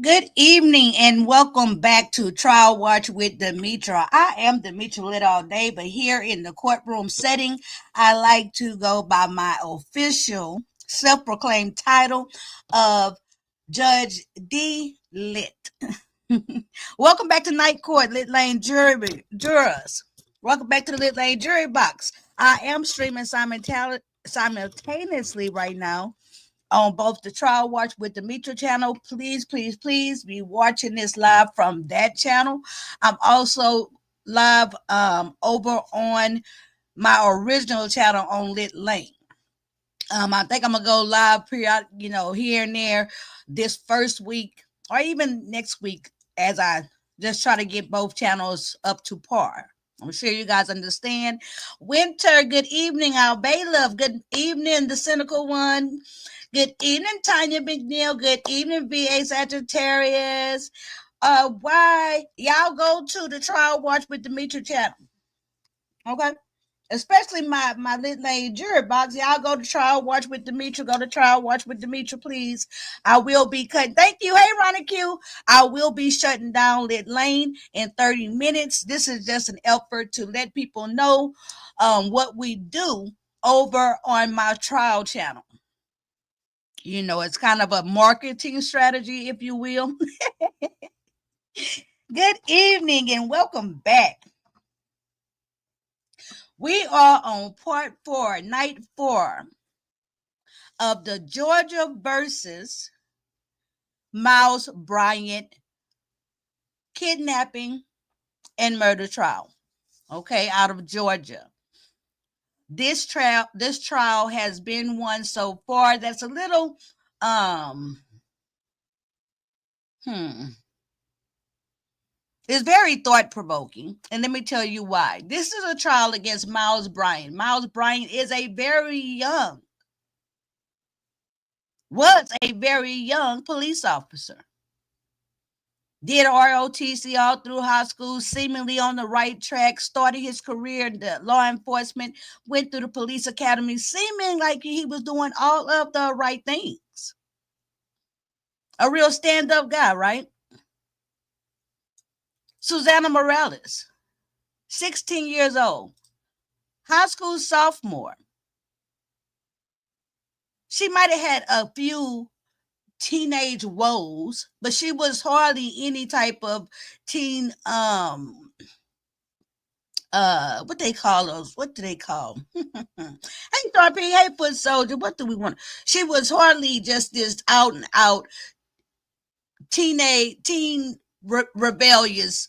Good evening and welcome back to Trial Watch with Demetra. I am Demetra Lit all day, but here in the courtroom setting, I like to go by my official self-proclaimed title of Judge D. Lit. Welcome back to Night Court, LITLANE Jurors. Welcome back to the LITLANE Jury Box. I am streaming simultaneously right now on both the Trial Watch with Demetra channel. Please be watching this live from that channel. I'm also live over on my original channel on LITLANE. I think I'm gonna go live periodic, here and there this first week or even next week as I just try to get both channels up to par. I'm sure you guys understand. Winter, good evening, Al Bailiff. Good evening, the cynical one. Good evening, Tanya McNeil. Good evening, VA Sagittarius. Why y'all go to the Trial Watch with Demetra channel? Okay, especially my LITLANE jury box. Y'all go to Trial Watch with Demetra. Go to Trial Watch with Demetra, please. I will be cutting. Thank you. Hey, Ronnie Q. I will be shutting down LITLANE in 30 minutes. This is just an effort to let people know what we do over on my trial channel. It's kind of a marketing strategy, if you will. Good evening and welcome back. We are on part 4, night 4 of the Georgia versus Miles Bryant kidnapping and murder trial. Okay, out of Georgia. This trial has been one so far that's a little it's very thought-provoking, and let me tell you why. This is a trial against Miles Bryant. Miles Bryant was a very young police officer. Did ROTC all through high school, seemingly on the right track, started his career in the law enforcement, went through the police academy, seeming like he was doing all of the right things. A real stand-up guy, right? Susana Morales, 16 years old, high school sophomore. She might have had a few teenage woes, but she was hardly any type of teen what they call those? What do they call? Hey, Darby, hey, foot soldier. What do we want? She was hardly just this out and out teen rebellious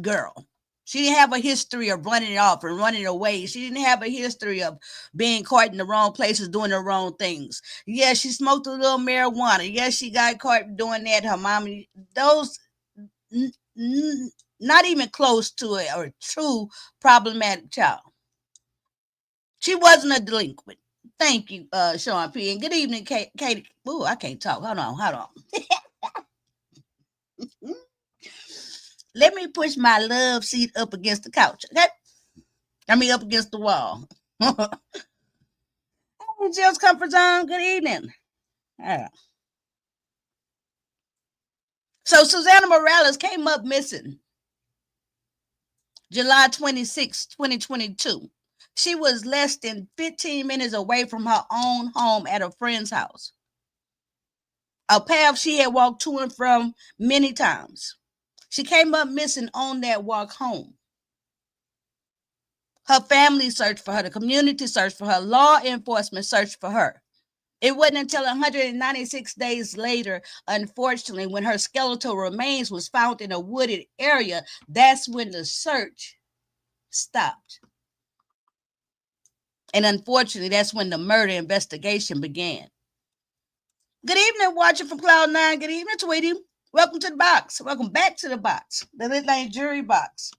girl. She didn't have a history of running off and running away. She didn't have a history of being caught in the wrong places, doing the wrong things. Yes, she smoked a little marijuana. Yes, she got caught doing that. Her mom, those not even close to it, or true problematic child. She wasn't a delinquent. Thank you, Sean P. And good evening, Katie. Ooh, I can't talk. Hold on. Let me push my love seat up against the couch. Okay? I mean, up against the wall. Jill's comfort zone. Good evening. So Susana Morales came up missing July 26, 2022. She was less than 15 minutes away from her own home at a friend's house, a path she had walked to and from many times. She came up missing on that walk home. Her family searched for her. The community searched for her. Law enforcement searched for her. It wasn't until 196 days later, unfortunately, when her skeletal remains was found in a wooded area, that's when the search stopped. And unfortunately, that's when the murder investigation began. Good evening, watching from Cloud9. Good evening, Tweety. Welcome to the box. Welcome back to the box, the LITLANE jury box.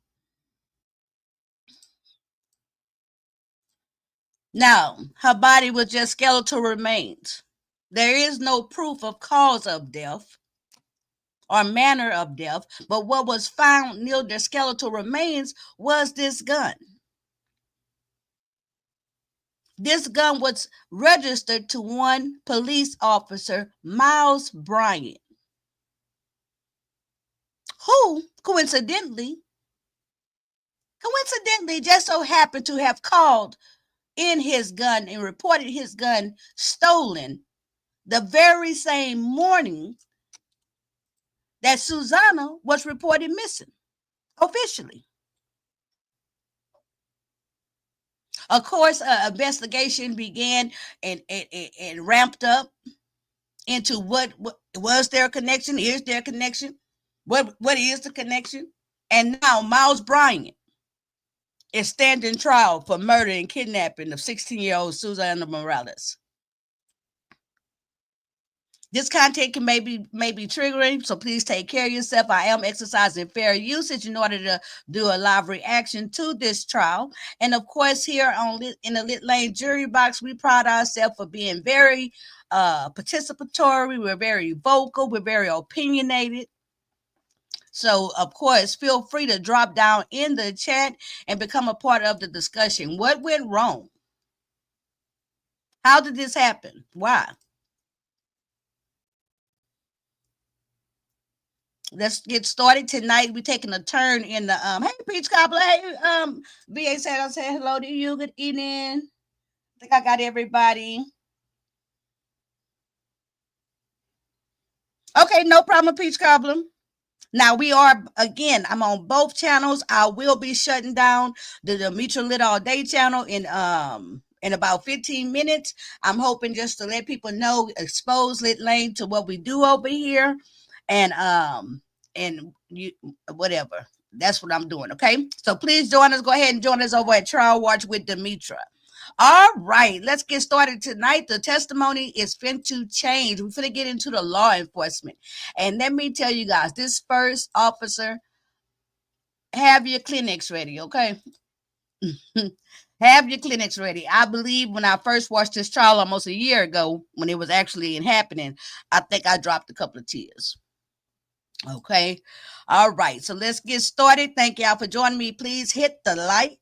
Now, her body was just skeletal remains. There is no proof of cause of death or manner of death, but what was found near the skeletal remains was this gun. This gun was registered to one police officer, Miles Bryant. who coincidentally just so happened to have called in his gun and reported his gun stolen the very same morning that Susana was reported missing officially. Of course, investigation began and ramped up into what was their connection, is their connection, what is the connection, and now Miles Bryant is standing trial for murder and kidnapping of 16-year-old Susana Morales. This content can may be triggering, so please take care of yourself. I am exercising fair usage in order to do a live reaction to this trial. And of course, here in the LITLANE jury box, we pride ourselves for being very participatory. We're very vocal. We're very opinionated. So, of course, feel free to drop down in the chat and become a part of the discussion. What went wrong? How did this happen? Why? Let's get started tonight. We're taking a turn in the hey Peach Cobbler, hey VA said I said hello to you. Good evening. I think I got everybody. Okay, no problem, Peach Cobbler. Now we are again. I'm on both channels. I will be shutting down the Mutual Lit All Day channel in about 15 minutes. I'm hoping just to let people know, expose LITLANE to what we do over here. And you whatever. That's what I'm doing. Okay. So please join us. Go ahead and join us over at Trial Watch with Demetra. All right, let's get started tonight. The testimony is fin to change. We're finna get into the law enforcement. And let me tell you guys, this first officer, have your clinics ready, okay? Have your clinics ready. I believe when I first watched this trial almost a year ago, when it was actually happening, I think I dropped a couple of tears. Okay. All right. So let's get started. Thank y'all for joining me. Please hit the like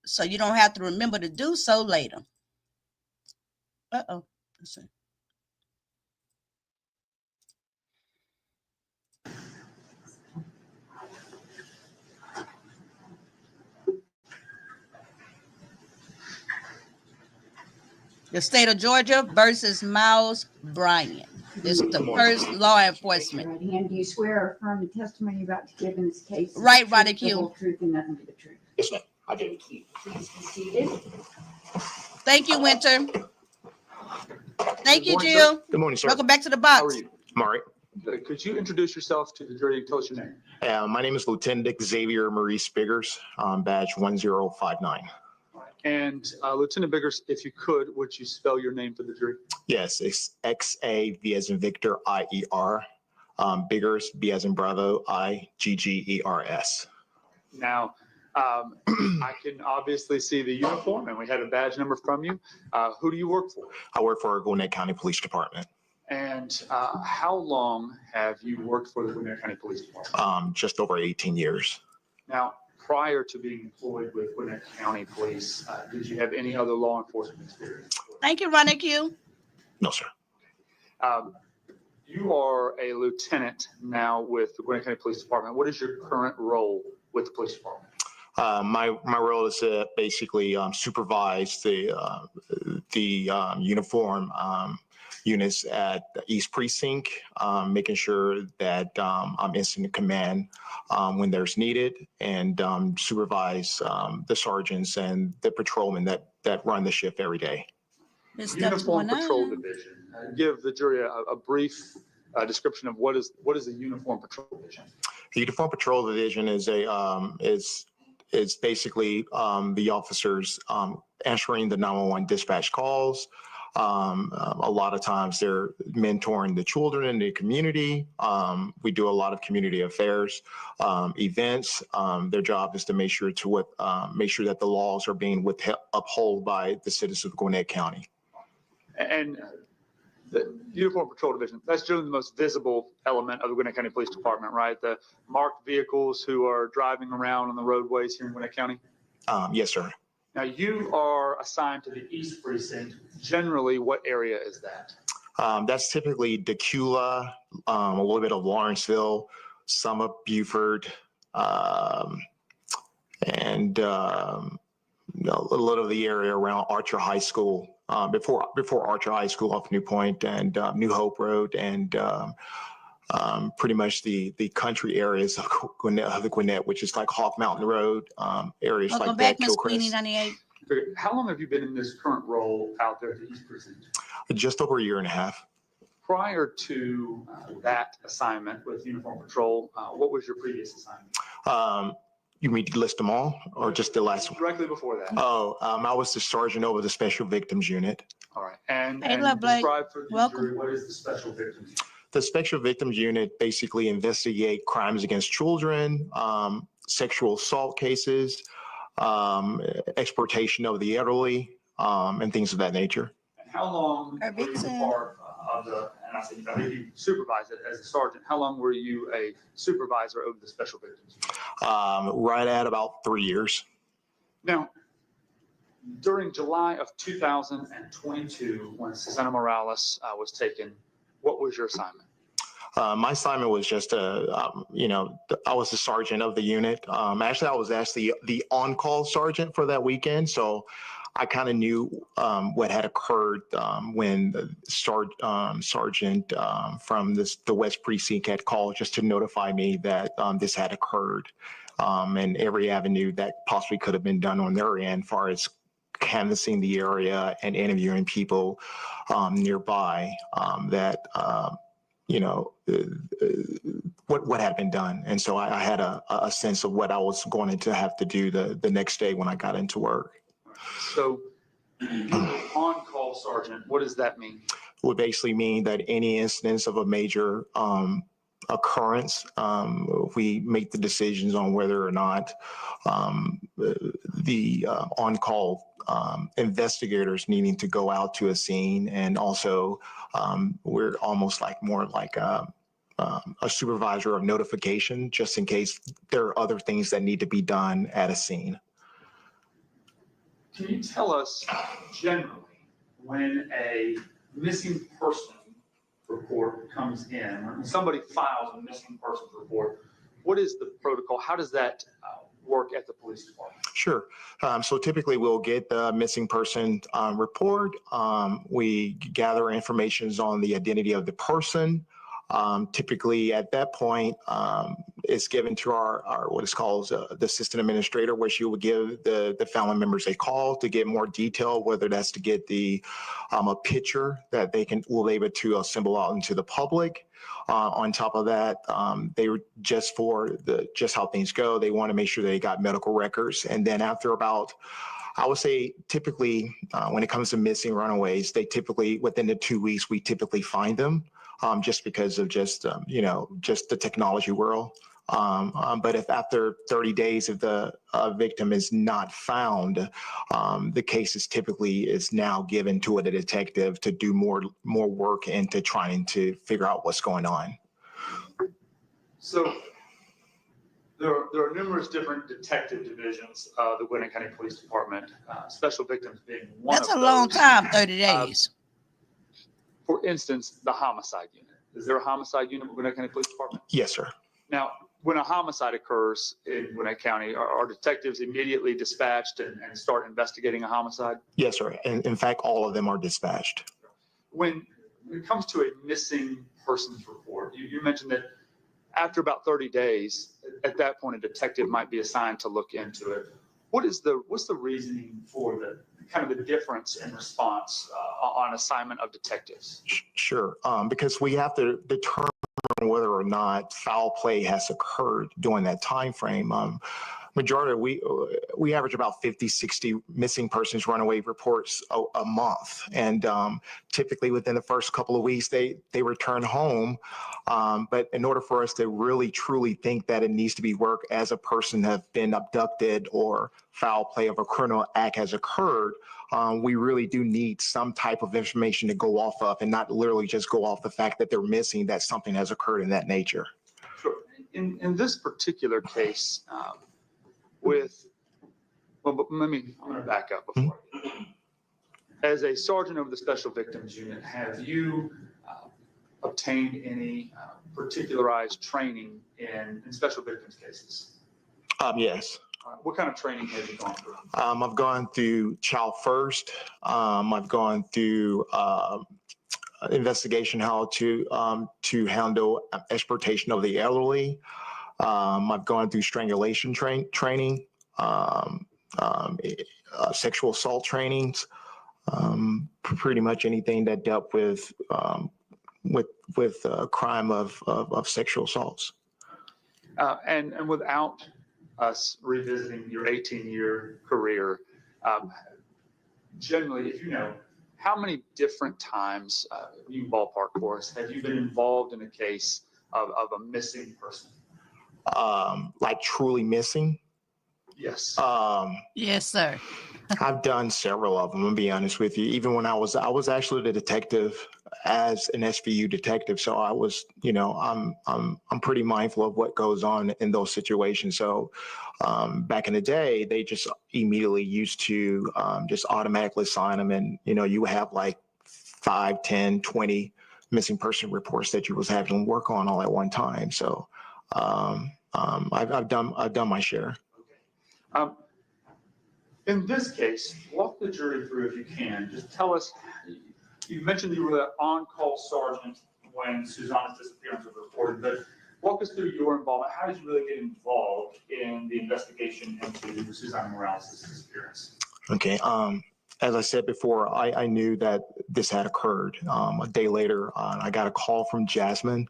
so you don't have to remember to do so later. Uh-oh. Let's see. The state of Georgia versus Miles Bryant. This is the first law enforcement. Right hand. Do you swear or affirm the testimony you're about to give in this case? Right, Ronnie Q. The whole truth and nothing but the truth. Yes, ma'am. I do. Thank you. Please be seated. Thank you, Winter. Thank you, morning, Jill. sir. Good morning, sir. Welcome back to the box. How are you? I'm all right. Could you introduce yourself to the jury and tell us your name? My name is Lieutenant Xavier Maurice Biggers, badge 1059. And Lieutenant Biggers, if you could, would you spell your name for the jury? Yes, it's X-A-V as in Victor, I-E-R. Biggers, B as in Bravo, I-G-G-E-R-S. Now, I can obviously see the uniform, and we had a badge number from you. Who do you work for? I work for Gwinnett County Police Department. And how long have you worked for the Gwinnett County Police Department? Just over 18 years. Now, prior to being employed with Gwinnett County Police, did you have any other law enforcement experience? Thank you, Ronnie Q. No, sir. You are a lieutenant now with the Gwinnett County Police Department. What is your current role with the police department? My role is to basically supervise the uniform units at the East Precinct, making sure that I'm incident command when there's needed, and supervise the sergeants and the patrolmen that run the shift every day. Uniform Patrol Division. Give the jury a brief description of what is the Uniform Patrol Division. The Uniform Patrol Division is basically the officers answering the 911 dispatch calls. A lot of times they're mentoring the children in the community. We do a lot of community affairs events. Their job is to make sure that the laws are being upheld by the citizens of Gwinnett County. And the Uniform Patrol Division, that's generally the most visible element of the Gwinnett County Police Department, right? The marked vehicles who are driving around on the roadways here in Gwinnett County? Yes, sir. Now, you are assigned to the East Precinct. Generally, what area is that? That's typically Decula, a little bit of Lawrenceville, some of Buford, and a little of the area around Archer High School, before Archer High School off New Point and New Hope Road, and pretty much the country areas of the Gwinnett, which is like Hawk Mountain Road, areas Welcome like back, that, Ms. Queenie, Kilcrest. 98. How long have you been in this current role out there at the East Precinct? Just over a year and a half. Prior to that assignment with Uniform Patrol, what was your previous assignment? You mean to list them all, or just the last one? Directly before that. Oh, I was the sergeant over the Special Victims Unit. All right. And Love Blake. describe for the Welcome. jury, what is the Special Victims Unit? The Special Victims Unit basically investigate crimes against children, sexual assault cases, exploitation of the elderly, and things of that nature. And how long Our were you Vixen. part of the, and I think you supervised it as a sergeant, how long were you a supervisor over the Special Victims Unit? Right at about 3 years. Now, during July of 2022, when Susana Morales was taken, what was your assignment? My assignment was just I was the sergeant of the unit. Actually, I was actually the on-call sergeant for that weekend. So I kind of knew what had occurred when the sergeant from the West Precinct had called just to notify me that this had occurred, and every avenue that possibly could have been done on their end, as far as canvassing the area and interviewing people nearby that what had been done. And so I had a sense of what I was going to have to do the next day when I got into work. So on-call sergeant, what does that mean? It would basically mean that any instance of a major occurrence, we make the decisions on whether or not the on-call investigators needing to go out to a scene, and also we're almost like more like a supervisor of notification, just in case there are other things that need to be done at a scene. Can you tell us generally when a missing person report comes in, when somebody files a missing person report, what is the protocol? How does that work at the police department? Sure. So typically we'll get the missing person report. We gather information on the identity of the person. Typically at that point, it's given to our what is called the assistant administrator, where she will give the family members a call to get more detail, whether that's to get a picture that will be able to assemble out into the public. On top of that, they were just how things go, they want to make sure they got medical records. And then after about, I would say typically when it comes to missing runaways, they typically within the 2 weeks, we typically find them. Just because of just the technology world. But if after 30 days, if the victim is not found, the case is now given to a detective to do more work into trying to figure out what's going on. So there are numerous different detective divisions of the Gwinnett County Police Department, Special Victims being one of those. That's a long time, 30 days. For instance, the homicide unit. Is there a homicide unit in Gwinnett County Police Department? Yes, sir. Now, when a homicide occurs in Gwinnett County, are detectives immediately dispatched and start investigating a homicide? Yes, sir. And in fact, all of them are dispatched. When it comes to a missing persons report, you mentioned that after about 30 days, at that point, a detective might be assigned to look into it. What's the reasoning for the difference in response on assignment of detectives? Sure, because we have to determine whether or not foul play has occurred during that time frame. Majority, we average about 50, 60 missing persons runaway reports a month. And typically within the first couple of weeks, they return home. But in order for us to really, truly think that it needs to be work as a person has been abducted or foul play of a criminal act has occurred, we really do need some type of information to go off of, and not literally just go off the fact that they're missing, that something has occurred in that nature. Sure. In this particular case, I'm going to back up before. As a sergeant of the Special Victims Unit, have you obtained any particularized training in special victims cases? Yes. What kind of training have you gone through? I've gone through Child First. I've gone through investigation how to handle exploitation of the elderly. I've gone through strangulation training, sexual assault trainings, pretty much anything that dealt with crime of sexual assaults. And without us revisiting your 18-year career, generally, if you know, how many different times, you can ballpark for us, have you been involved in a case of a missing person? Like truly missing? Yes. Yes, sir. I've done several of them, to be honest with you. Even when I was actually the detective as an SVU detective. So I was, you know, I'm pretty mindful of what goes on in those situations. So back in the day, they just immediately used to just automatically sign them. And, you know, you have like 5, 10, 20 missing person reports that you was having to work on all at one time. So I've done my share. Okay. In this case, walk the jury through, if you can. Just tell us, you mentioned you were the on-call sergeant when Susana's disappearance was reported, but walk us through your involvement. How did you really get involved in the investigation into Susana Morales' disappearance? Okay. As I said before, I knew that this had occurred. A day later, I got a call from Jasmine.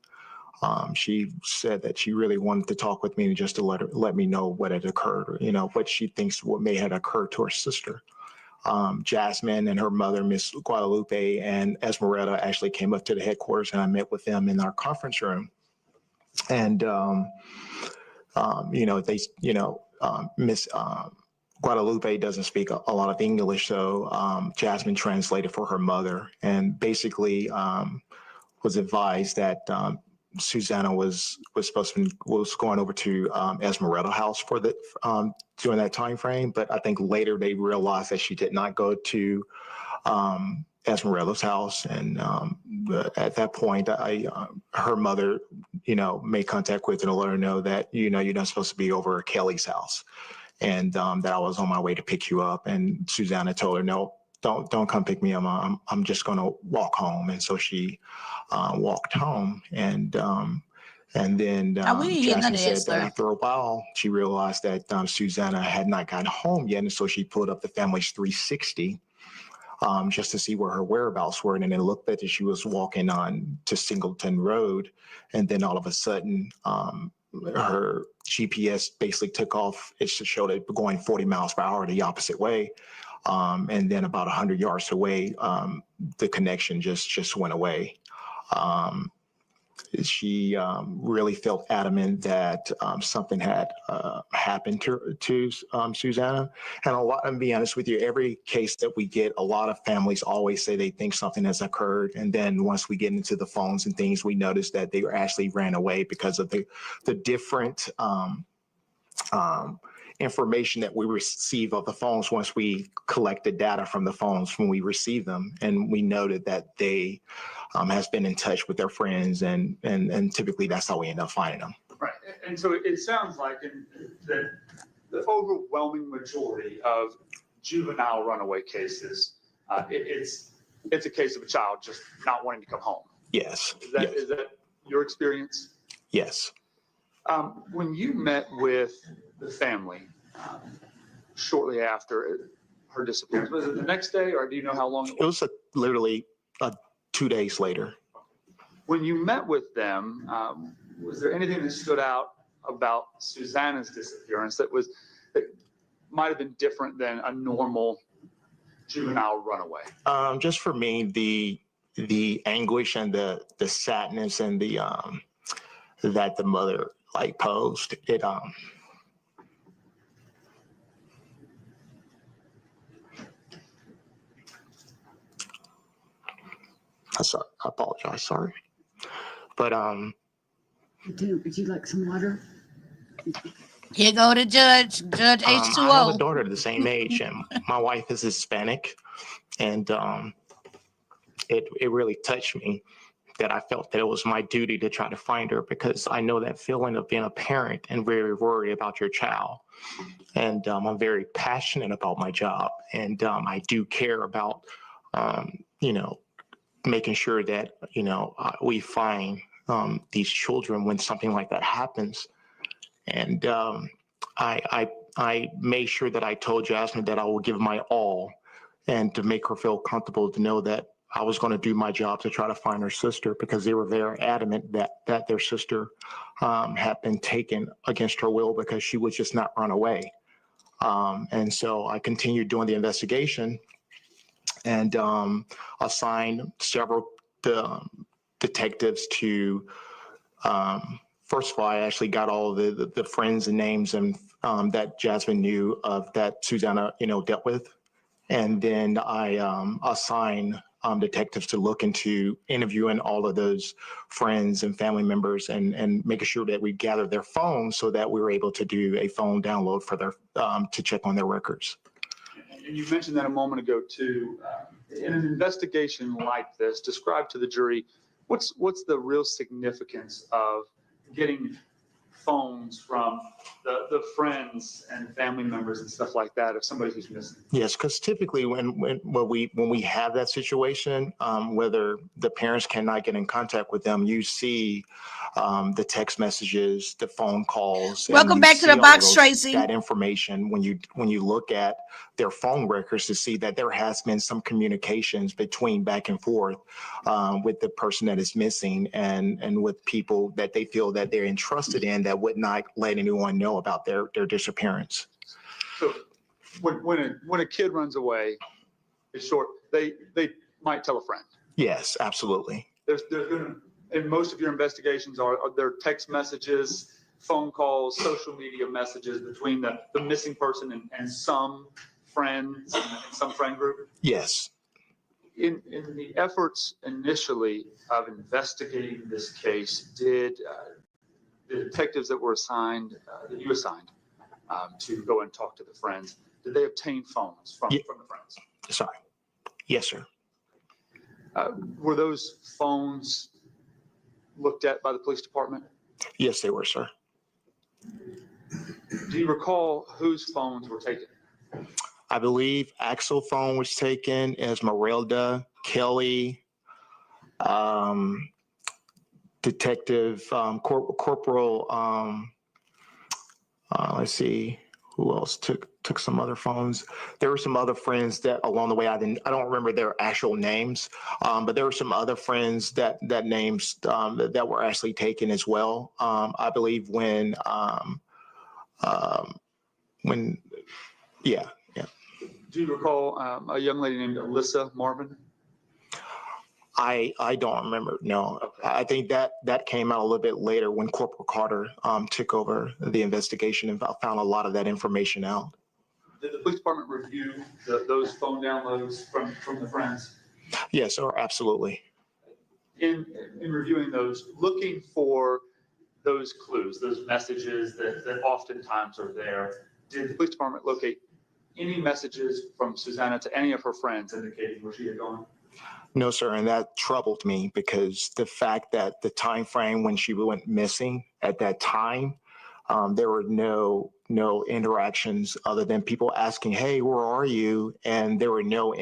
She said that she really wanted to talk with me just to let me know what had occurred, or, you know, what she thinks what may have occurred to her sister. Jasmine and her mother, Miss Guadalupe, and Esmeralda actually came up to the headquarters, and I met with them in our conference room. And you know, Miss Guadalupe doesn't speak a lot of English, so Jasmine translated for her mother, and basically was advised that Susana was going over to Esmeralda house for the during that time frame, but I think later they realized that she did not go to Esmeralda's house, and at that point, her mother, you know, made contact with her to let her know that, you know, you're not supposed to be over at Kelly's house, and that I was on my way to pick you up, and Susana told her, no, don't come pick me up. I'm just going to walk home. And so she walked home, and then Jasmine said that after a while, she realized that Susana had not gotten home yet. And so she pulled up the family's 360 just to see where her whereabouts were. And then it looked that she was walking on to Singleton Road. And then all of a sudden, her GPS basically took off. It showed it going 40 miles per hour the opposite way. And then about 100 yards away, the connection just went away. She really felt adamant that something had happened to Susana. And and be honest with you, every case that we get, a lot of families always say they think something has occurred. And then once we get into the phones and things, we notice that they actually ran away because of the different information that we receive of the phones once we collect the data from the phones when we receive them. And we noted that they has been in touch with their friends, and typically that's how we end up finding them. Right. And so it sounds like that the overwhelming majority of juvenile runaway cases, it's a case of a child just not wanting to come home. Yes. Is that your experience? Yes. When you met with the family shortly after her disappearance, was it the next day, or do you know how long? It was literally 2 days later. When you met with them, was there anything that stood out about Susana's disappearance that might have been different than a normal juvenile runaway? Just for me, the anguish and the sadness and the that the mother posed it. I apologize. Sorry, but Would you like some water? Here go the Judge H2O. I have a daughter the same age, and my wife is Hispanic, and it really touched me that I felt that it was my duty to try to find her, because I know that feeling of being a parent and very worried about your child. And I'm very passionate about my job, and I do care about, you know, making sure that, you know, we find these children when something like that happens. And I made sure that I told Jasmine that I will give my all, and to make her feel comfortable, to know that I was going to do my job to try to find her sister, because they were very adamant that their sister had been taken against her will, because she would just not run away. And so I continued doing the investigation, and assigned several detectives to, first of all, I actually got all the friends and names and that Jasmine knew of, that Susana, you know, dealt with. And then I assigned detectives to look into interviewing all of those friends and family members, and making sure that we gathered their phones, so that we were able to do a phone download for their, to check on their records. And you mentioned that a moment ago too. In an investigation like this, describe to the jury what's the real significance of getting phones from the friends and family members and stuff like that of somebody who's missing? Yes, because typically when we have that situation, whether the parents cannot get in contact with them, you see the text messages, the phone calls. Welcome back to the box, Tracy. That information, when you look at their phone records, to see that there has been some communications between back and forth with the person that is missing, and with people that they feel that they're entrusted in, that would not let anyone know about their disappearance. So when a kid runs away, it's short. They might tell a friend. Yes, absolutely. There's going to, in most of your investigations, are there text messages, phone calls, social media messages between the missing person and some friends and some friend group? Yes. In the efforts initially of investigating this case, did the detectives that were assigned, that you assigned to go and talk to the friends, did they obtain phones from the friends? Sorry. Yes, sir. Were those phones looked at by the police department? Yes, they were, sir. Do you recall whose phones were taken? I believe Axel's phone was taken, Esmeralda, Kelly, Detective Corporal. Let's see, who else took some other phones. There were some other friends that along the way, I don't remember their actual names, but there were some other friends that names that were actually taken as well. I believe when yeah. Do you recall a young lady named Alyssa Marvin? I don't remember. No, okay. I think that came out a little bit later, when Corporal Carter took over the investigation and found a lot of that information out. Did the police department review those phone downloads from the friends? Yes, sir, absolutely. In reviewing those, looking for those clues, those messages that oftentimes are there, did the police department locate any messages from Susana to any of her friends indicating where she had gone? No, sir, and that troubled me, because the fact that the time frame when she went missing at that time, there were no interactions other than people asking, "Hey, where are you?" And there were no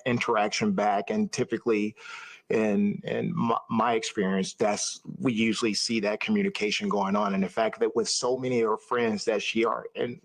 interaction back. And typically, in my experience, we usually see that communication going on. And the fact that with so many of her friends that she are in